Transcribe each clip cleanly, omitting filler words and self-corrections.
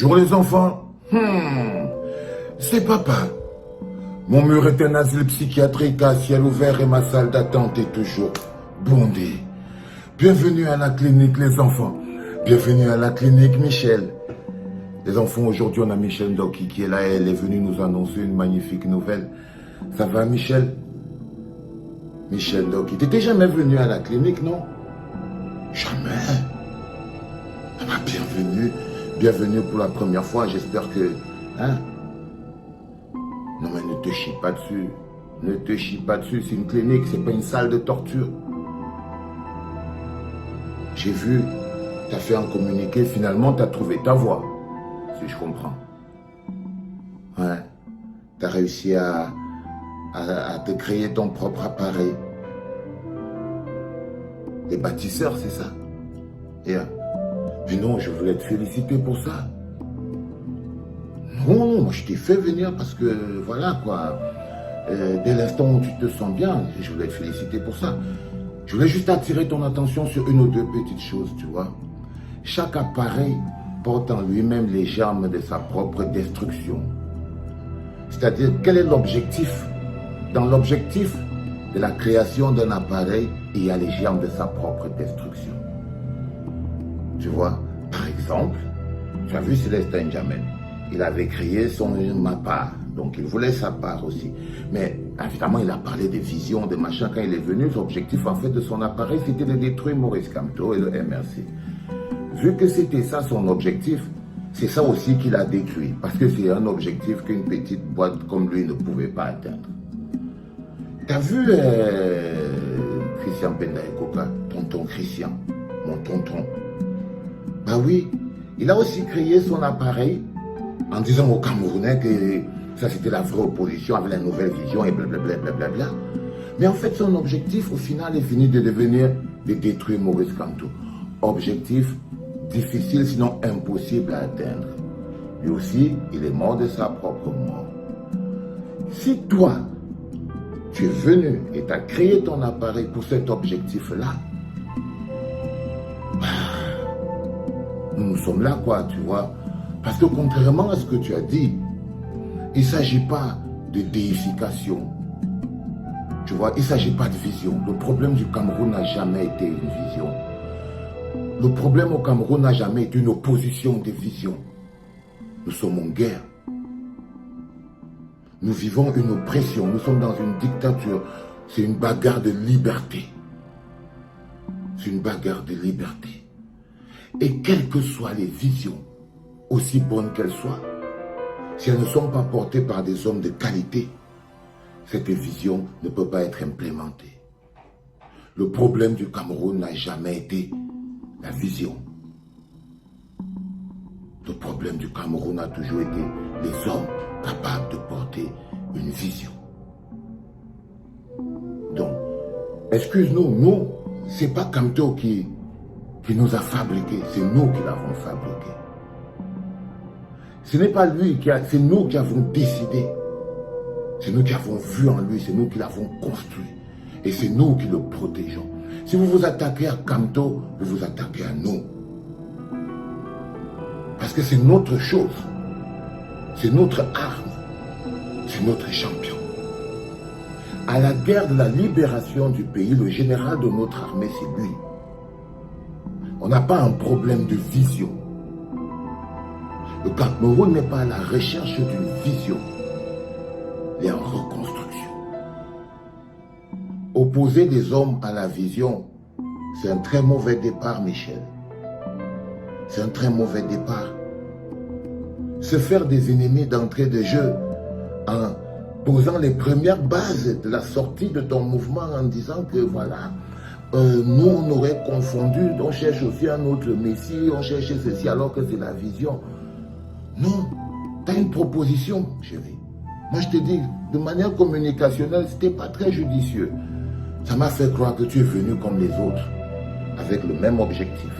Bonjour les enfants. C'est papa. Mon mur est un asile psychiatrique à ciel ouvert et ma salle d'attente est toujours bondée. Bienvenue à la clinique les enfants. Bienvenue à la clinique Michel. Les enfants, aujourd'hui on a Michel Ndoki qui est là et elle est venue nous annoncer une magnifique nouvelle. Ça va Michel? Michel Ndoki, t'étais jamais venu à la clinique, non? Jamais. Ah, bienvenue. Bienvenue pour la première fois, j'espère que... Hein? Non mais ne te chie pas dessus. Ne te chie pas dessus, c'est une clinique, c'est pas une salle de torture. J'ai vu, t'as fait un communiqué, finalement t'as trouvé ta voie, si je comprends. Ouais, t'as réussi à te créer ton propre appareil. Les bâtisseurs, c'est ça. Et, mais non, je voulais te féliciter pour ça. Non, moi je t'ai fait venir parce que, voilà quoi, dès l'instant où tu te sens bien, je voulais te féliciter pour ça. Je voulais juste attirer ton attention sur une ou deux petites choses, tu vois. Chaque appareil porte en lui-même les germes de sa propre destruction. C'est-à-dire, quel est l'objectif? Dans l'objectif de la création d'un appareil, il y a les germes de sa propre destruction. Tu vois, par exemple, tu as vu Célestin Jamel. Il avait créé son ma part, donc il voulait sa part aussi. Mais évidemment, il a parlé des visions, des machins. Quand il est venu, l'objectif en fait de son appareil, c'était de détruire Maurice Kamto et le MRC. Vu que c'était ça son objectif, c'est ça aussi qu'il a détruit. Parce que c'est un objectif qu'une petite boîte comme lui ne pouvait pas atteindre. T'as vu Christian Penda Ekoka, tonton Christian, mon tonton? Bah oui, il a aussi créé son appareil en disant aux Camerounais que ça c'était la vraie opposition avec la nouvelle vision et blablabla. Blablabla. Mais en fait son objectif au final est fini de devenir de détruire Maurice Kamto. Objectif difficile sinon impossible à atteindre. Lui aussi, il est mort de sa propre mort. Si toi, tu es venu et tu as créé ton appareil pour cet objectif-là, nous sommes là quoi, tu vois. Parce que contrairement à ce que tu as dit, il ne s'agit pas de déification. Tu vois, il ne s'agit pas de vision. Le problème du Cameroun n'a jamais été une vision. Le problème au Cameroun n'a jamais été une opposition de vision. Nous sommes en guerre. Nous vivons une oppression. Nous sommes dans une dictature. C'est une bagarre de liberté. C'est une bagarre de liberté. Et quelles que soient les visions, aussi bonnes qu'elles soient, si elles ne sont pas portées par des hommes de qualité, cette vision ne peut pas être implémentée. Le problème du Cameroun n'a jamais été la vision. Le problème du Cameroun a toujours été les hommes capables de porter une vision. Donc, excuse-nous, nous, c'est pas Kamto qui nous a fabriqués, c'est nous qui l'avons fabriqué. Ce n'est pas lui c'est nous qui avons décidé. C'est nous qui avons vu en lui, c'est nous qui l'avons construit. Et c'est nous qui le protégeons. Si vous vous attaquez à Kamto, vous vous attaquez à nous. Parce que c'est notre chose. C'est notre arme. C'est notre champion. À la guerre de la libération du pays, le général de notre armée, c'est lui. On n'a pas un problème de vision. Le Cameroun n'est pas à la recherche d'une vision. Il est en reconstruction. Opposer des hommes à la vision, c'est un très mauvais départ, Michel. C'est un très mauvais départ. Se faire des ennemis d'entrée de jeu en posant les premières bases de la sortie de ton mouvement en disant que voilà, nous on aurait confondu, on cherche aussi un autre messie, on cherche ceci alors que c'est la vision. Non, tu as une proposition, chérie. Moi je te dis, de manière communicationnelle, c'était pas très judicieux. Ça m'a fait croire que tu es venu comme les autres, avec le même objectif.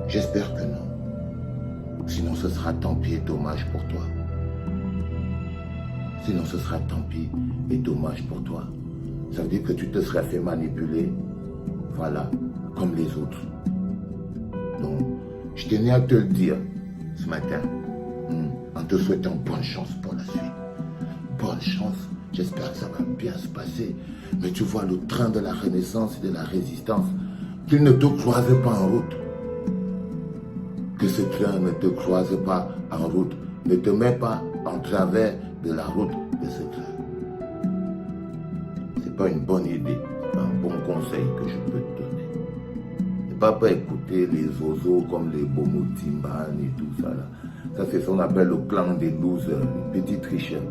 J'espère que non. Sinon ce sera tant pis et dommage pour toi. Sinon ce sera tant pis et dommage pour toi. Ça veut dire que tu te serais fait manipuler, voilà, comme les autres. Donc, Je tenais à te le dire ce matin, en te souhaitant bonne chance pour la suite. Bonne chance, j'espère que ça va bien se passer. Mais tu vois le train de la renaissance et de la résistance, qu'il ne te croise pas en route. Que ce train ne te croise pas en route, ne te mets pas en travers de la route de ce train. C'est pas une bonne idée, c'est un bon conseil que je peux te donner. Ne pas écouter les oiseaux comme les Bomotimban et tout ça là. Ça c'est ce qu'on appelle le clan des losers, les petits tricheurs.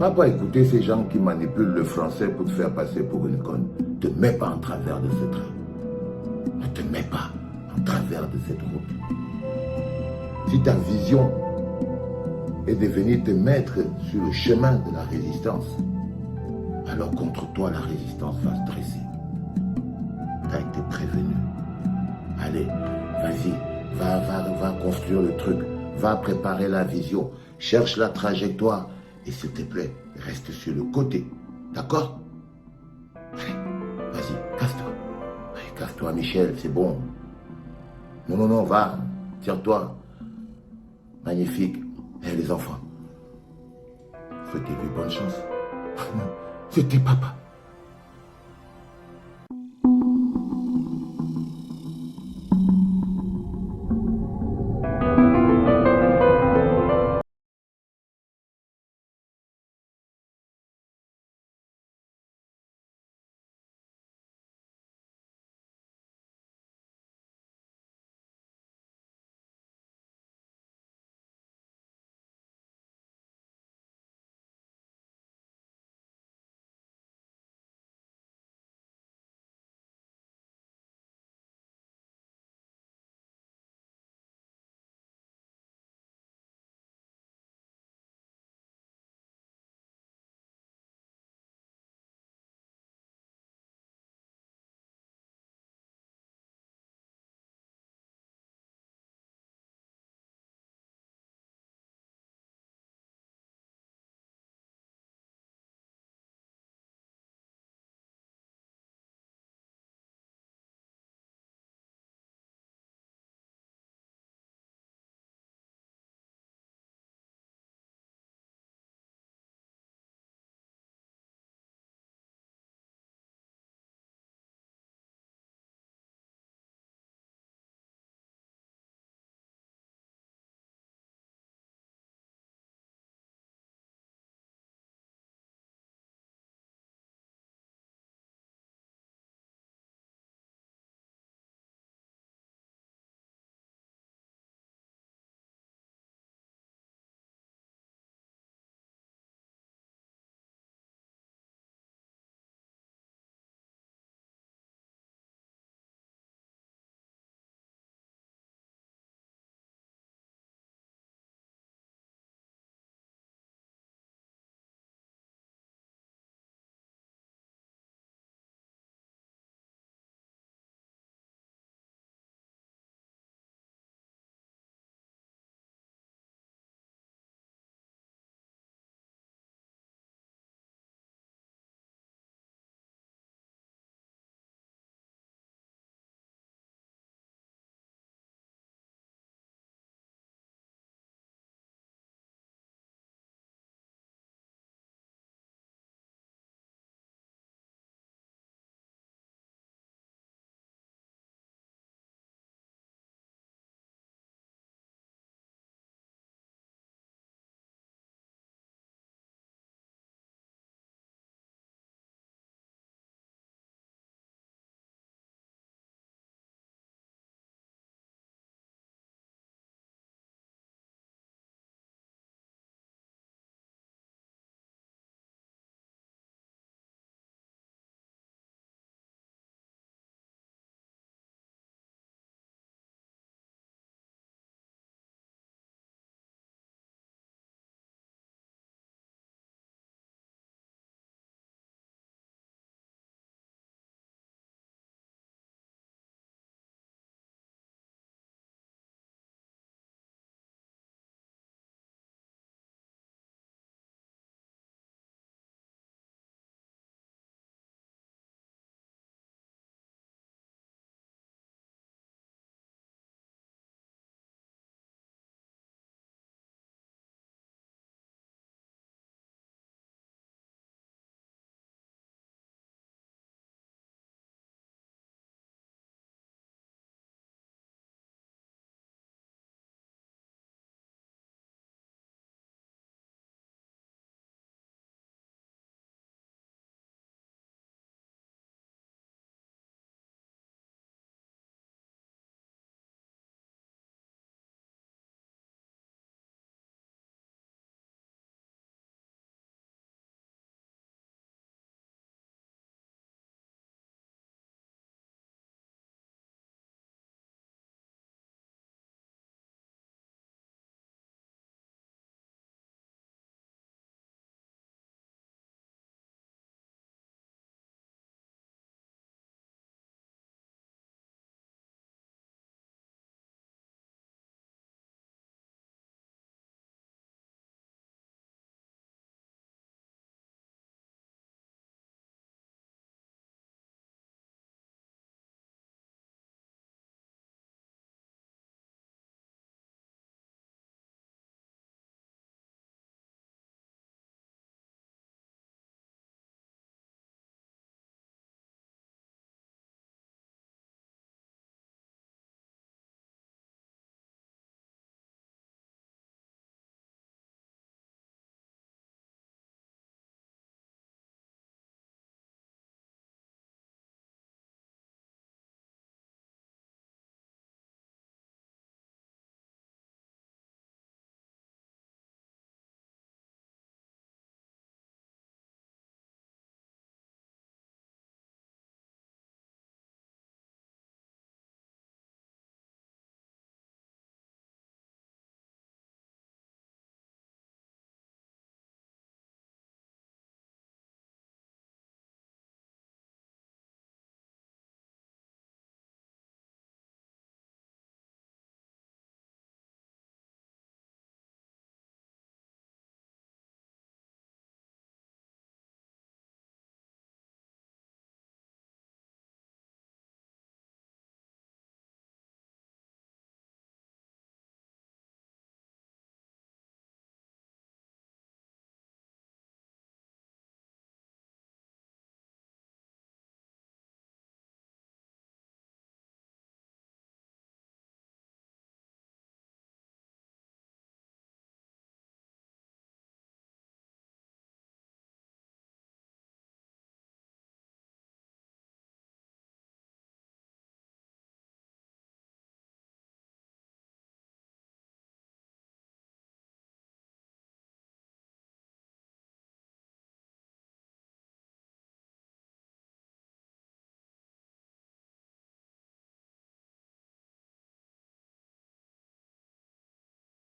Pas écouter ces gens qui manipulent le français pour te faire passer pour une conne. Ne te mets pas en travers de ce train. Ne te mets pas en travers de cette route. Si ta vision est de venir te mettre sur le chemin de la résistance, alors contre toi la résistance va se dresser. Tu as été prévenu. Allez, vas-y, va construire le truc, va préparer la vision, cherche la trajectoire et s'il te plaît, reste sur le côté. D'accord? Allez, vas-y, casse-toi. Allez, casse-toi, Michel, c'est bon. Non, va, tire-toi. Magnifique. Et les enfants, souhaitez-vous bonne chance. C'était papa.